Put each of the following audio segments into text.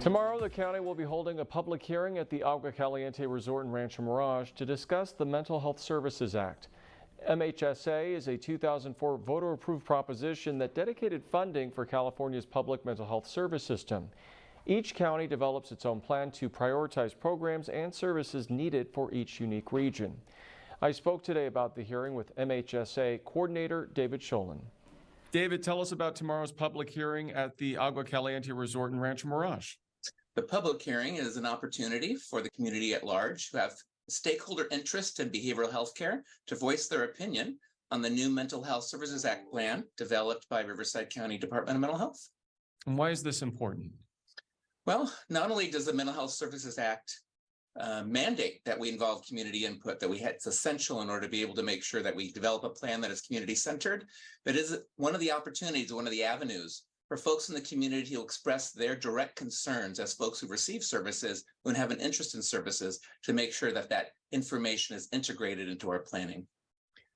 Tomorrow, the county will be holding a public hearing at the Agua Caliente Resort in Rancho Mirage to discuss the Mental Health Services Act. MHSA is a 2004 voter-approved proposition that dedicated funding for California's public mental health service system. Each county develops its own plan to prioritize programs and services needed for each unique region. I spoke today about the hearing with MHSA Coordinator David Sholin. David, tell us about tomorrow's public hearing at the Agua Caliente Resort in Rancho Mirage. The public hearing is an opportunity for the community at large who have stakeholder interest in behavioral health care to voice their opinion on the new Mental Health Services Act plan developed by Riverside County Department of Mental Health. And why is this important? Well, not only does the Mental Health Services Act mandate that we involve community input, it's essential in order to be able to make sure that we develop a plan that is community-centered, but is one of the opportunities, one of the avenues for folks in the community who express their direct concerns as folks who receive services, who have an interest in services, to make sure that that information is integrated into our planning.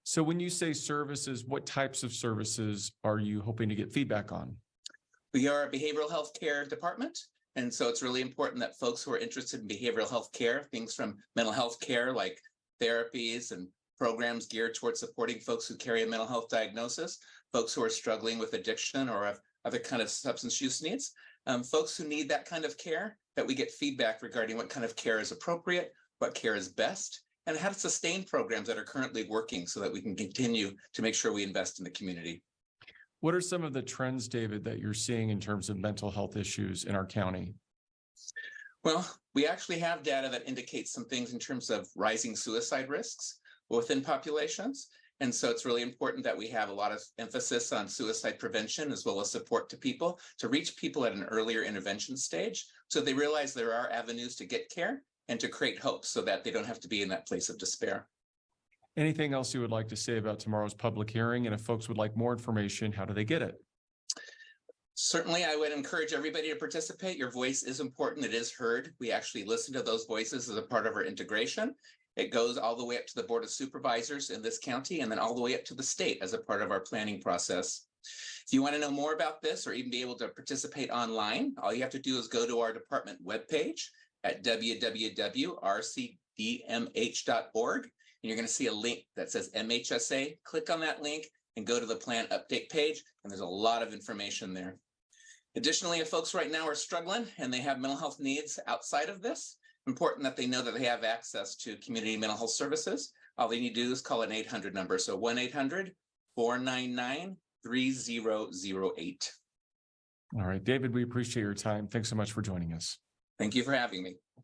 So when you say services, what types of services are you hoping to get feedback on? We are a behavioral health care department, and so it's really important that folks who are interested in behavioral health care, things from mental health care like therapies and programs geared towards supporting folks who carry a mental health diagnosis, folks who are struggling with addiction or have other kind of substance use needs, folks who need that kind of care, that we get feedback regarding what kind of care is appropriate, what care is best, and how to sustain programs that are currently working so that we can continue to make sure we invest in the community. What are some of the trends, David, that you're seeing in terms of mental health issues in our county? Well, we actually have data that indicates some things in terms of rising suicide risks within populations. And so it's really important that we have a lot of emphasis on suicide prevention as well as support to people to reach people at an earlier intervention stage so they realize there are avenues to get care and to create hope so that they don't have to be in that place of despair. Anything else you would like to say about tomorrow's public hearing? And if folks would like more information, how do they get it? Certainly, I would encourage everybody to participate. Your voice is important. It is heard. We actually listen to those voices as a part of our integration. It goes all the way up to the Board of Supervisors in this county and then all the way up to the state as a part of our planning process. If you want to know more about this or even be able to participate online, all you have to do is go to our department webpage at www.rcdmh.org. And you're going to see a link that says MHSA. Click on that link and go to the plan update page. And there's a lot of information there. Additionally, if folks right now are struggling and they have mental health needs outside of this, important that they know that they have access to community mental health services. All they need to do is call an 800 number. So 1-800-499-3008. All right, David, we appreciate your time. Thanks so much for joining us. Thank you for having me.